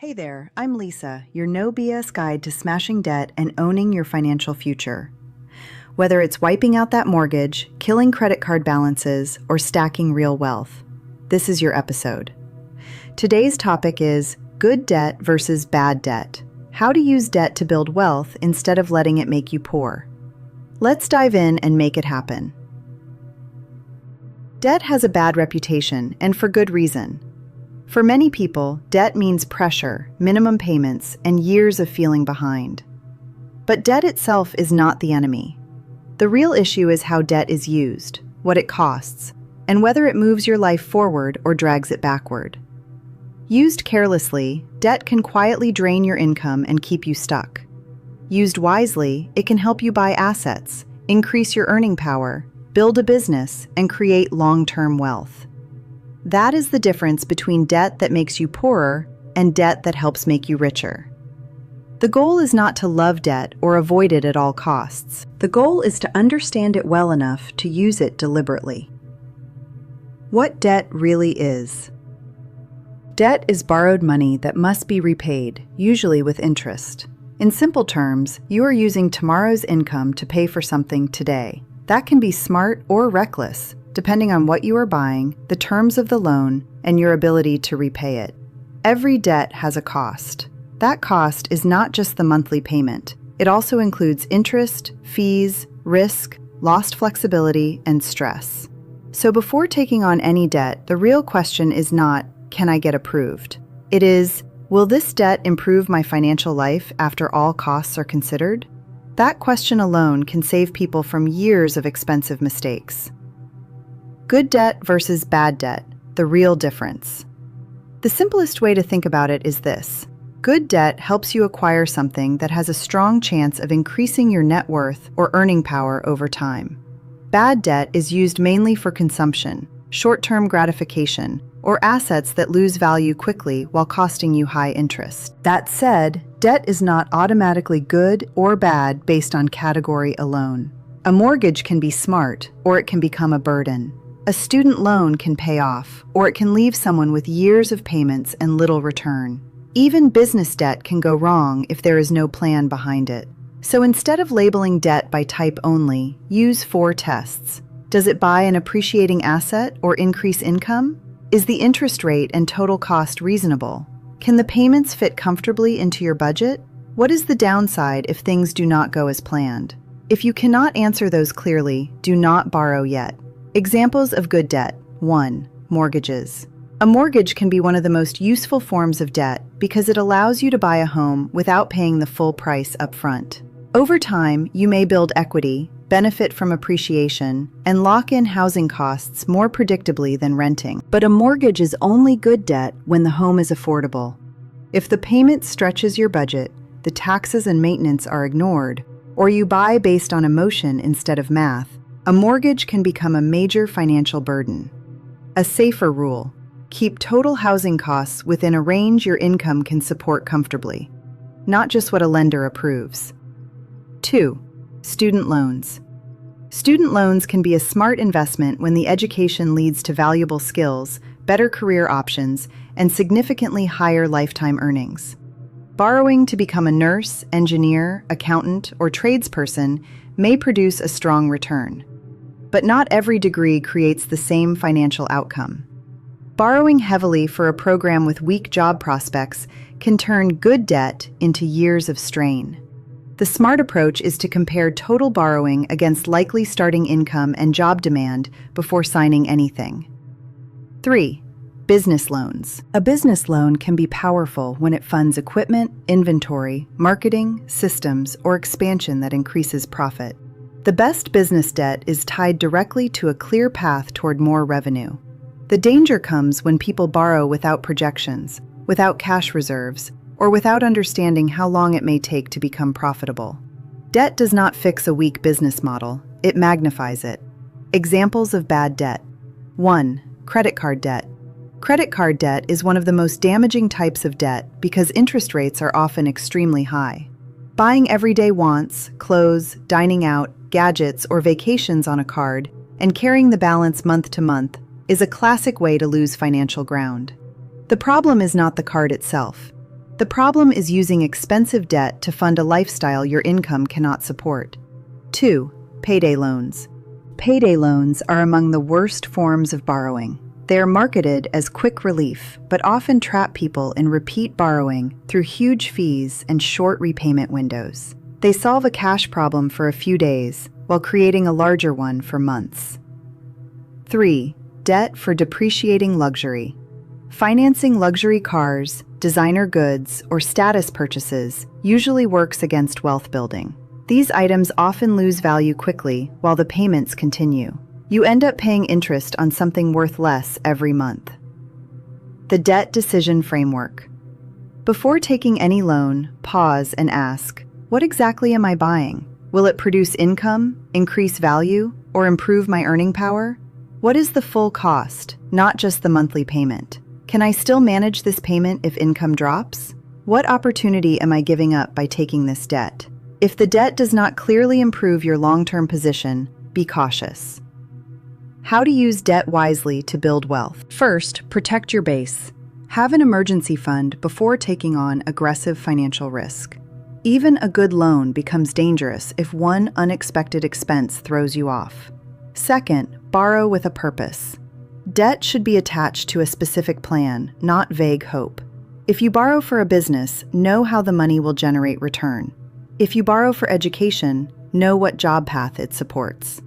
Hey there, I'm Lisa, your no BS guide to smashing debt and owning your financial future. Whether it's wiping out that mortgage, killing credit card balances, or stacking real wealth, this is your episode. Today's topic is good debt versus bad debt. How to use debt to build wealth instead of letting it make you poor. Let's dive in and make it happen. Debt has a bad reputation, and for good reason. For many people, debt means pressure, minimum payments, and years of feeling behind. But debt itself is not the enemy. The real issue is how debt is used, what it costs, and whether it moves your life forward or drags it backward. Used carelessly, debt can quietly drain your income and keep you stuck. Used wisely, it can help you buy assets, increase your earning power, build a business, and create long-term wealth. That is the difference between debt that makes you poorer and debt that helps make you richer. The goal is not to love debt or avoid it at all costs. The goal is to understand it well enough to use it deliberately. What debt really is. Debt is borrowed money that must be repaid, usually with interest. In simple terms, you are using tomorrow's income to pay for something today. That can be smart or reckless, depending on what you are buying, the terms of the loan, and your ability to repay it. Every debt has a cost. That cost is not just the monthly payment. It also includes interest, fees, risk, lost flexibility, and stress. So before taking on any debt, the real question is not, can I get approved? It is, will this debt improve my financial life after all costs are considered? That question alone can save people from years of expensive mistakes. Good debt versus bad debt, the real difference. The simplest way to think about it is this. Good debt helps you acquire something that has a strong chance of increasing your net worth or earning power over time. Bad debt is used mainly for consumption, short-term gratification, or assets that lose value quickly while costing you high interest. That said, debt is not automatically good or bad based on category alone. A mortgage can be smart, or it can become a burden. A student loan can pay off, or it can leave someone with years of payments and little return. Even business debt can go wrong if there is no plan behind it. So instead of labeling debt by type only, use 4 tests. Does it buy an appreciating asset or increase income? Is the interest rate and total cost reasonable? Can the payments fit comfortably into your budget? What is the downside if things do not go as planned? If you cannot answer those clearly, do not borrow yet. Examples of good debt. 1. Mortgages. A mortgage can be one of the most useful forms of debt because it allows you to buy a home without paying the full price up front. Over time, you may build equity, benefit from appreciation, and lock in housing costs more predictably than renting. But a mortgage is only good debt when the home is affordable. If the payment stretches your budget, the taxes and maintenance are ignored, or you buy based on emotion instead of math, a mortgage can become a major financial burden. A safer rule: keep total housing costs within a range your income can support comfortably, not just what a lender approves. 2. Student loans. Student loans can be a smart investment when the education leads to valuable skills, better career options, and significantly higher lifetime earnings. Borrowing to become a nurse, engineer, accountant, or tradesperson may produce a strong return. But not every degree creates the same financial outcome. Borrowing heavily for a program with weak job prospects can turn good debt into years of strain. The smart approach is to compare total borrowing against likely starting income and job demand before signing anything. 3. Business loans. A business loan can be powerful when it funds equipment, inventory, marketing, systems, or expansion that increases profit. The best business debt is tied directly to a clear path toward more revenue. The danger comes when people borrow without projections, without cash reserves, or without understanding how long it may take to become profitable. Debt does not fix a weak business model, it magnifies it. Examples of bad debt. 1. Credit card debt. Credit card debt is one of the most damaging types of debt because interest rates are often extremely high. Buying everyday wants, clothes, dining out, gadgets, or vacations on a card, and carrying the balance month to month is a classic way to lose financial ground. The problem is not the card itself. The problem is using expensive debt to fund a lifestyle your income cannot support. 2. Payday loans. Payday loans are among the worst forms of borrowing. They are marketed as quick relief, but often trap people in repeat borrowing through huge fees and short repayment windows. They solve a cash problem for a few days, while creating a larger one for months. 3. Debt for depreciating luxury. Financing luxury cars, designer goods, or status purchases usually works against wealth building. These items often lose value quickly while the payments continue. You end up paying interest on something worth less every month. The debt decision framework. Before taking any loan, pause and ask, what exactly am I buying? Will it produce income, increase value, or improve my earning power? What is the full cost, not just the monthly payment? Can I still manage this payment if income drops? What opportunity am I giving up by taking this debt? If the debt does not clearly improve your long-term position, be cautious. How to use debt wisely to build wealth. First, protect your base. Have an emergency fund before taking on aggressive financial risk. Even a good loan becomes dangerous if one unexpected expense throws you off. Second, borrow with a purpose. Debt should be attached to a specific plan, not vague hope. If you borrow for a business, know how the money will generate return. If you borrow for education, know what job path it supports.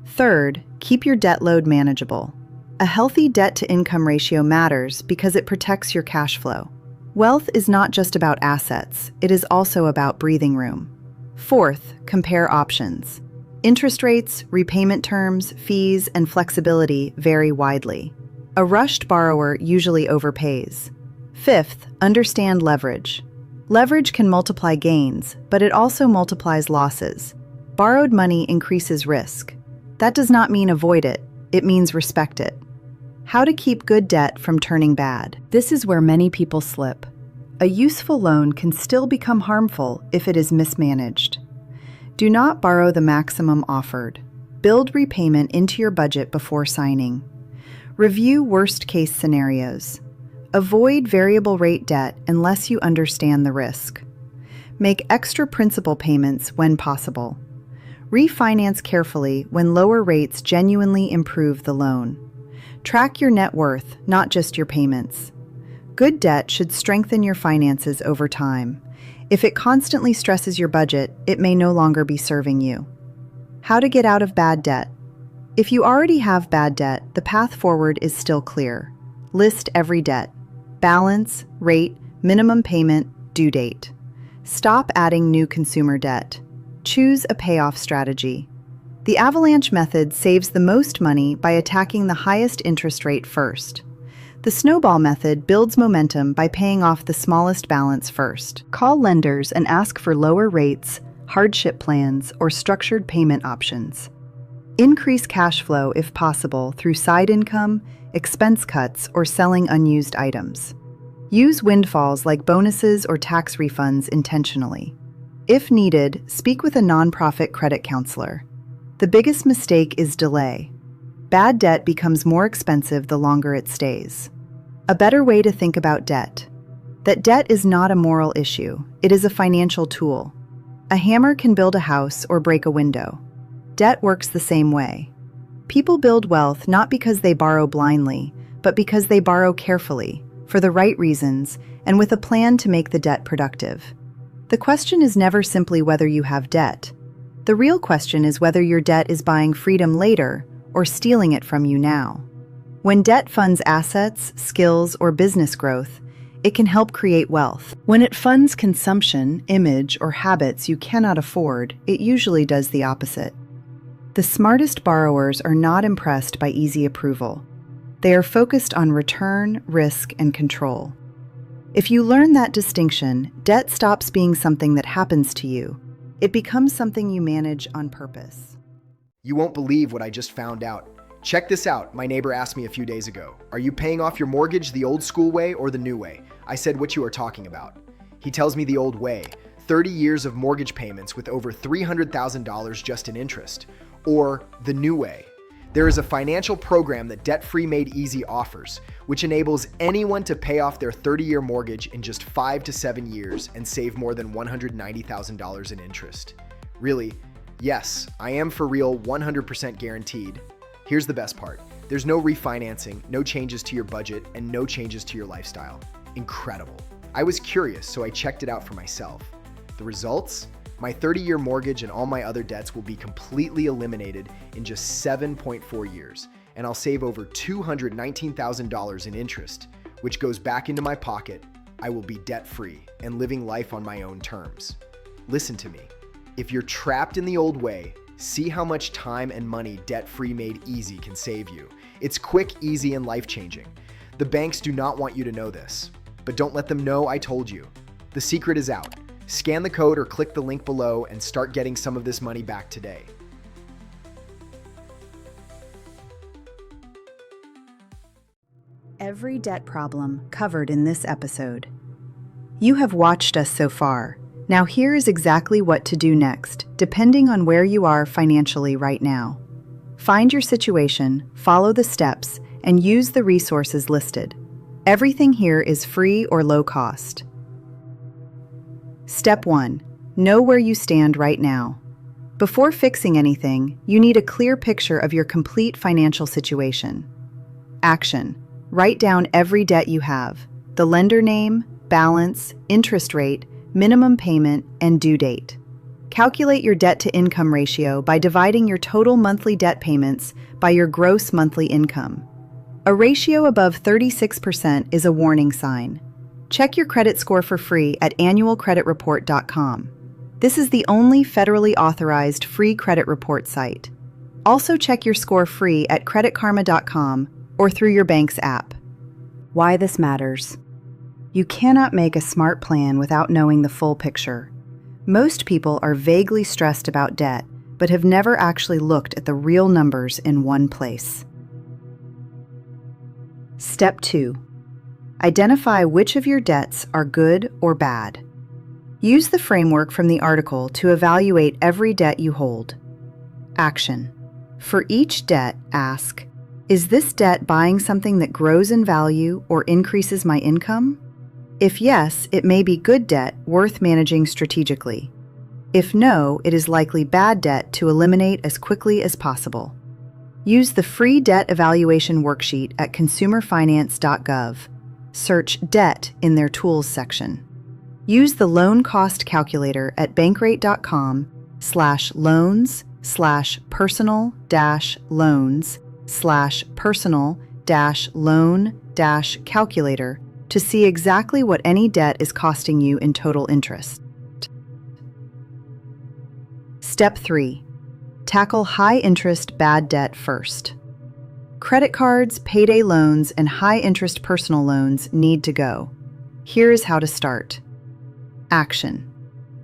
Third, keep your debt load manageable. A healthy debt-to-income ratio matters because it protects your cash flow. Wealth is not just about assets, it is also about breathing room. Fourth, compare options. Interest rates, repayment terms, fees, and flexibility vary widely. A rushed borrower usually overpays. Fifth, understand leverage. Leverage can multiply gains, but it also multiplies losses. Borrowed money increases risk. That does not mean avoid it, it means respect it. How to keep good debt from turning bad. This is where many people slip. A useful loan can still become harmful if it is mismanaged. Do not borrow the maximum offered. Build repayment into your budget before signing. Review worst-case scenarios. Avoid variable rate debt unless you understand the risk. Make extra principal payments when possible. Refinance carefully when lower rates genuinely improve the loan. Track your net worth, not just your payments. Good debt should strengthen your finances over time. If it constantly stresses your budget, it may no longer be serving you. How to get out of bad debt. If you already have bad debt, the path forward is still clear. List every debt. Balance, rate, minimum payment, due date. Stop adding new consumer debt. Choose a payoff strategy. The avalanche method saves the most money by attacking the highest interest rate first. The snowball method builds momentum by paying off the smallest balance first. Call lenders and ask for lower rates, hardship plans, or structured payment options. Increase cash flow if possible through side income, expense cuts, or selling unused items. Use windfalls like bonuses or tax refunds intentionally. If needed, speak with a nonprofit credit counselor. The biggest mistake is delay. Bad debt becomes more expensive the longer it stays. A better way to think about debt. That debt is not a moral issue, it is a financial tool. A hammer can build a house or break a window. Debt works the same way. People build wealth not because they borrow blindly, but because they borrow carefully, for the right reasons, and with a plan to make the debt productive. The question is never simply whether you have debt. The real question is whether your debt is buying freedom later or stealing it from you now. When debt funds assets, skills, or business growth, it can help create wealth. When it funds consumption, image, or habits you cannot afford, it usually does the opposite. The smartest borrowers are not impressed by easy approval. They are focused on return, risk, and control. If you learn that distinction, debt stops being something that happens to you. It becomes something you manage on purpose. You won't believe what I just found out. Check this out. My neighbor asked me a few days ago, are you paying off your mortgage the old school way or the new way? I said, what you are talking about. He tells me the old way, 30 years of mortgage payments with over $300,000 just in interest. Or the new way, There is a financial program that Debt Free Made Easy offers, which enables anyone to pay off their 30-year mortgage in just 5 to 7 years and save more than $190,000 in interest. Really, yes, I am for real 100% guaranteed. Here's the best part. There's no refinancing, no changes to your budget, and no changes to your lifestyle. Incredible. I was curious, so I checked it out for myself. The results? My 30-year mortgage and all my other debts will be completely eliminated in just 7.4 years, and I'll save over $219,000 in interest, which goes back into my pocket. I will be debt-free and living life on my own terms. Listen to me. If you're trapped in the old way, see how much time and money Debt Free Made Easy can save you. It's quick, easy, and life-changing. The banks do not want you to know this, but don't let them know I told you. The secret is out. Scan the code or click the link below and start getting some of this money back today. Every debt problem covered in this episode. You have watched us so far. Now here is exactly what to do next, depending on where you are financially right now. Find your situation, follow the steps, and use the resources listed. Everything here is free or low cost. Step 1. Know where you stand right now. Before fixing anything, you need a clear picture of your complete financial situation. Action. Write down every debt you have, the lender name, balance, interest rate, minimum payment, and due date. Calculate your debt-to-income ratio by dividing your total monthly debt payments by your gross monthly income. A ratio above 36% is a warning sign. Check your credit score for free at annualcreditreport.com. This is the only federally authorized free credit report site. Also check your score free at creditkarma.com or through your bank's app. Why this matters. You cannot make a smart plan without knowing the full picture. Most people are vaguely stressed about debt, but have never actually looked at the real numbers in one place. Step 2. Identify which of your debts are good or bad. Use the framework from the article to evaluate every debt you hold. Action. For each debt, ask, is this debt buying something that grows in value or increases my income? If yes, it may be good debt worth managing strategically. If no, it is likely bad debt to eliminate as quickly as possible. Use the free debt evaluation worksheet at consumerfinance.gov. Search Debt in their Tools section. Use the loan cost calculator at bankrate.com/loans/personal-loans/personal-loan-calculator to see exactly what any debt is costing you in total interest. Step 3. Tackle high-interest bad debt first. Credit cards, payday loans, and high-interest personal loans need to go. Here is how to start. Action.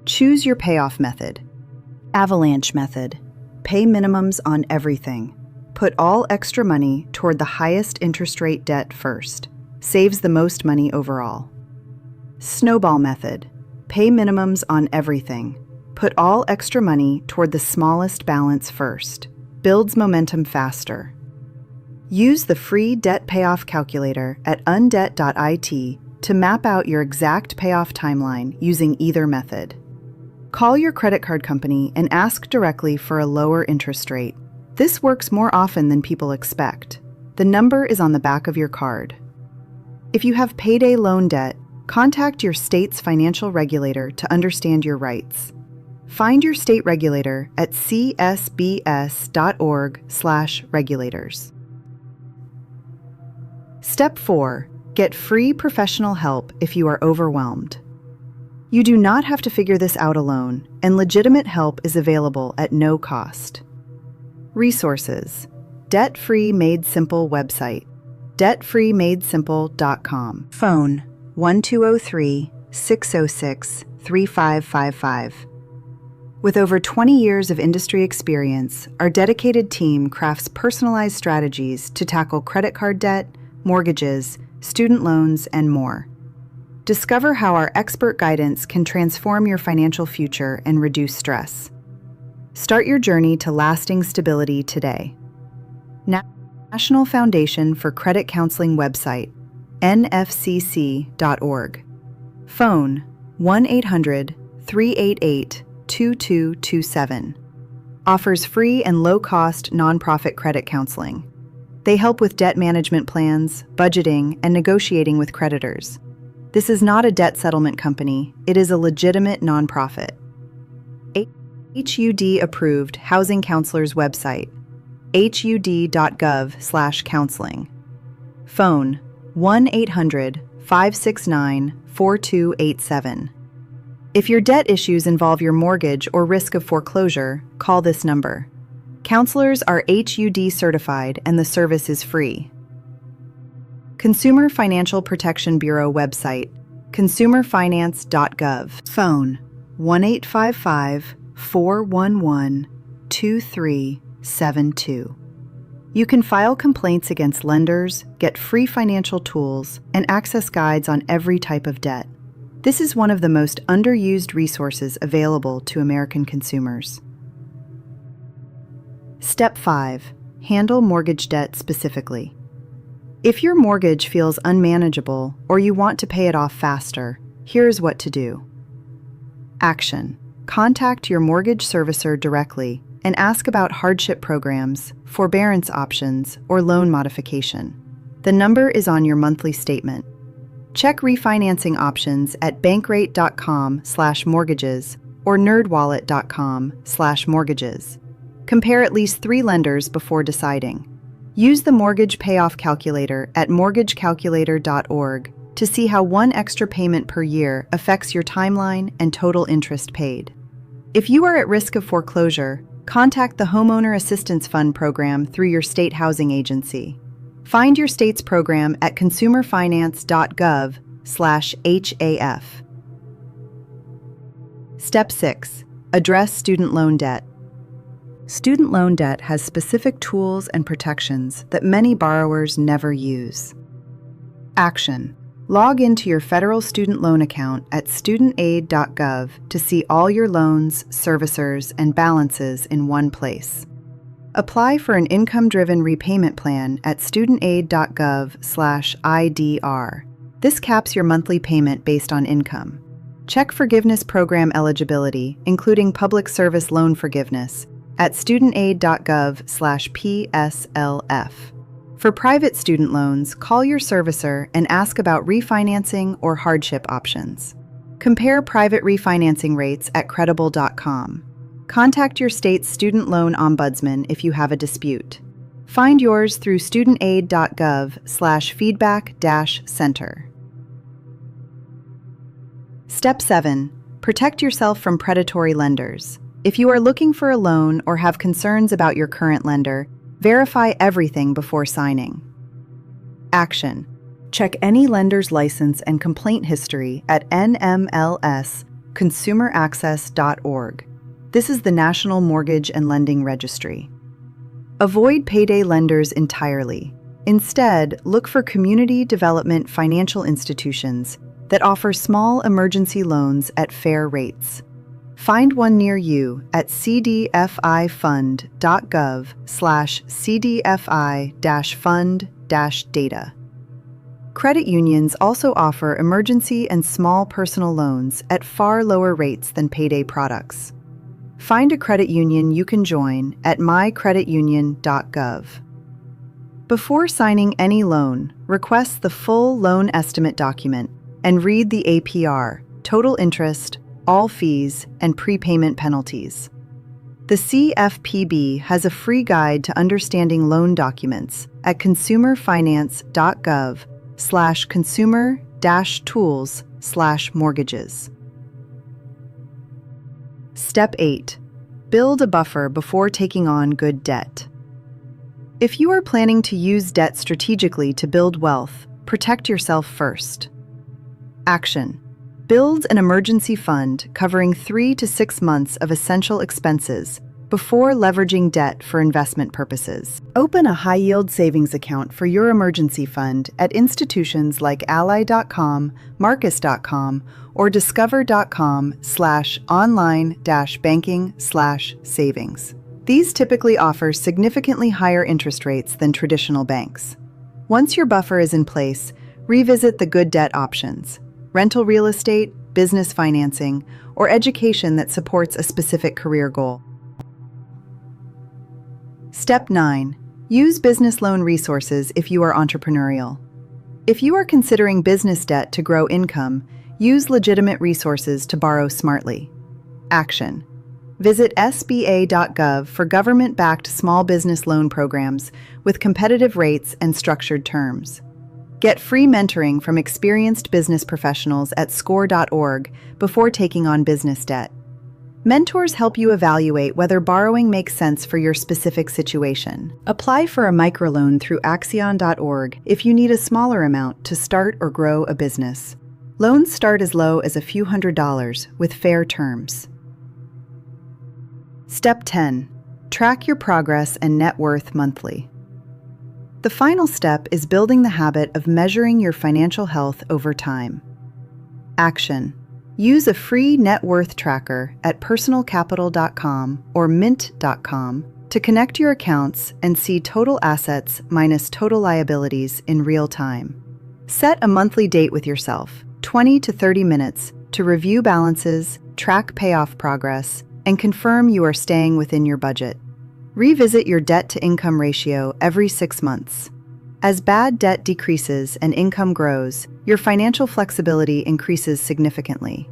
Choose your payoff method. Avalanche method. Pay minimums on everything. Put all extra money toward the highest interest rate debt first. Saves the most money overall. Snowball method. Pay minimums on everything. Put all extra money toward the smallest balance first. Builds momentum faster. Use the free debt payoff calculator at undebt.it to map out your exact payoff timeline using either method. Call your credit card company and ask directly for a lower interest rate. This works more often than people expect. The number is on the back of your card. If you have payday loan debt, contact your state's financial regulator to understand your rights. Find your state regulator at csbs.org/regulators. Step 4. Get free professional help if you are overwhelmed. You do not have to figure this out alone, and legitimate help is available at no cost. Resources. Debt Free Made Simple website, debtfreemadesimple.com. Phone 1203-606-3555. With over 20 years of industry experience, our dedicated team crafts personalized strategies to tackle credit card debt, mortgages, student loans, and more. Discover how our expert guidance can transform your financial future and reduce stress. Start your journey to lasting stability today. National Foundation for Credit Counseling website, nfcc.org. Phone 1-800-388-2227. Offers free and low-cost nonprofit credit counseling. They help with debt management plans, budgeting, and negotiating with creditors. This is not a debt settlement company, it is a legitimate nonprofit. HUD-approved housing counselors website, hud.gov/counseling. Phone 1-800-569-4287. If your debt issues involve your mortgage or risk of foreclosure, call this number. Counselors are HUD certified and the service is free. Consumer Financial Protection Bureau website, consumerfinance.gov. Phone 1-855-411-2372. You can file complaints against lenders, get free financial tools, and access guides on every type of debt. This is one of the most underused resources available to American consumers. Step 5. Handle mortgage debt specifically. If your mortgage feels unmanageable or you want to pay it off faster, here's what to do. Action. Contact your mortgage servicer directly and ask about hardship programs, forbearance options, or loan modification. The number is on your monthly statement. Check refinancing options at bankrate.com/mortgages or nerdwallet.com/mortgages. Compare at least 3 lenders before deciding. Use the mortgage payoff calculator at mortgagecalculator.org to see how one extra payment per year affects your timeline and total interest paid. If you are at risk of foreclosure, contact the Homeowner Assistance Fund program through your state housing agency. Find your state's program at consumerfinance.gov/HAF. Step 6. Address student loan debt. Student loan debt has specific tools and protections that many borrowers never use. Action. Log into your federal student loan account at studentaid.gov to see all your loans, servicers, and balances in one place. Apply for an income-driven repayment plan at studentaid.gov/IDR. This caps your monthly payment based on income. Check forgiveness program eligibility, including public service loan forgiveness, at studentaid.gov/PSLF. For private student loans, call your servicer and ask about refinancing or hardship options. Compare private refinancing rates at credible.com. Contact your state's student loan ombudsman if you have a dispute. Find yours through studentaid.gov/feedback-center. Step 7. Protect yourself from predatory lenders. If you are looking for a loan or have concerns about your current lender, verify everything before signing. Action. Check any lender's license and complaint history at nmlsconsumeraccess.org. This is the National Mortgage and Lending Registry. Avoid payday lenders entirely. Instead, look for community development financial institutions that offer small emergency loans at fair rates. Find one near you at cdfifund.gov/cdfi-fund-data. Credit unions also offer emergency and small personal loans at far lower rates than payday products. Find a credit union you can join at mycreditunion.gov. Before signing any loan, request the full loan estimate document and read the APR, total interest, all fees, and prepayment penalties. The CFPB has a free guide to understanding loan documents at consumerfinance.gov/consumer-tools/mortgages. Step 8. Build a buffer before taking on good debt. If you are planning to use debt strategically to build wealth, protect yourself first. Action. Build an emergency fund covering 3 to 6 months of essential expenses before leveraging debt for investment purposes. Open a high-yield savings account for your emergency fund at institutions like ally.com, marcus.com, or discover.com/online-banking/savings. These typically offer significantly higher interest rates than traditional banks. Once your buffer is in place, revisit the good debt options: rental real estate, business financing, or education that supports a specific career goal. Step 9. Use business loan resources if you are entrepreneurial. If you are considering business debt to grow income, use legitimate resources to borrow smartly. Action. Visit SBA.gov for government-backed small business loan programs with competitive rates and structured terms. Get free mentoring from experienced business professionals at SCORE.org before taking on business debt. Mentors help you evaluate whether borrowing makes sense for your specific situation. Apply for a microloan through Axion.org if you need a smaller amount to start or grow a business. Loans start as low as a few $100s with fair terms. Step 10. Track your progress and net worth monthly. The final step is building the habit of measuring your financial health over time. Action. Use a free net worth tracker at personalcapital.com or mint.com to connect your accounts and see total assets minus total liabilities in real time. Set a monthly date with yourself, 20 to 30 minutes, to review balances, track payoff progress, and confirm you are staying within your budget. Revisit your debt-to-income ratio every 6 months. As bad debt decreases and income grows, your financial flexibility increases significantly.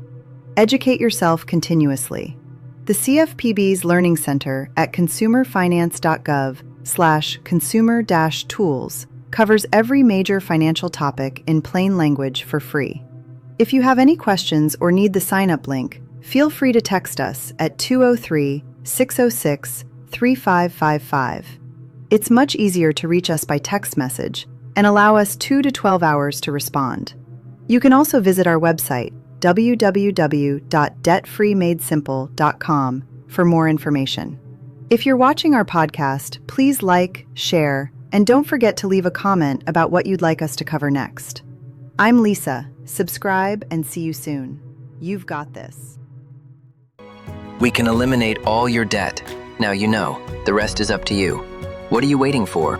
Educate yourself continuously. The CFPB's Learning Center at consumerfinance.gov/consumer-tools covers every major financial topic in plain language for free. If you have any questions or need the sign-up link, feel free to text us at 203-606-3555. It's much easier to reach us by text message and allow us 2 to 12 hours to respond. You can also visit our website, www.debtfreemadesimple.com, for more information. If you're watching our podcast, please like, share, and don't forget to leave a comment about what you'd like us to cover next. I'm Lisa. Subscribe and see you soon. You've got this. We can eliminate all your debt. Now you know. The rest is up to you. What are you waiting for?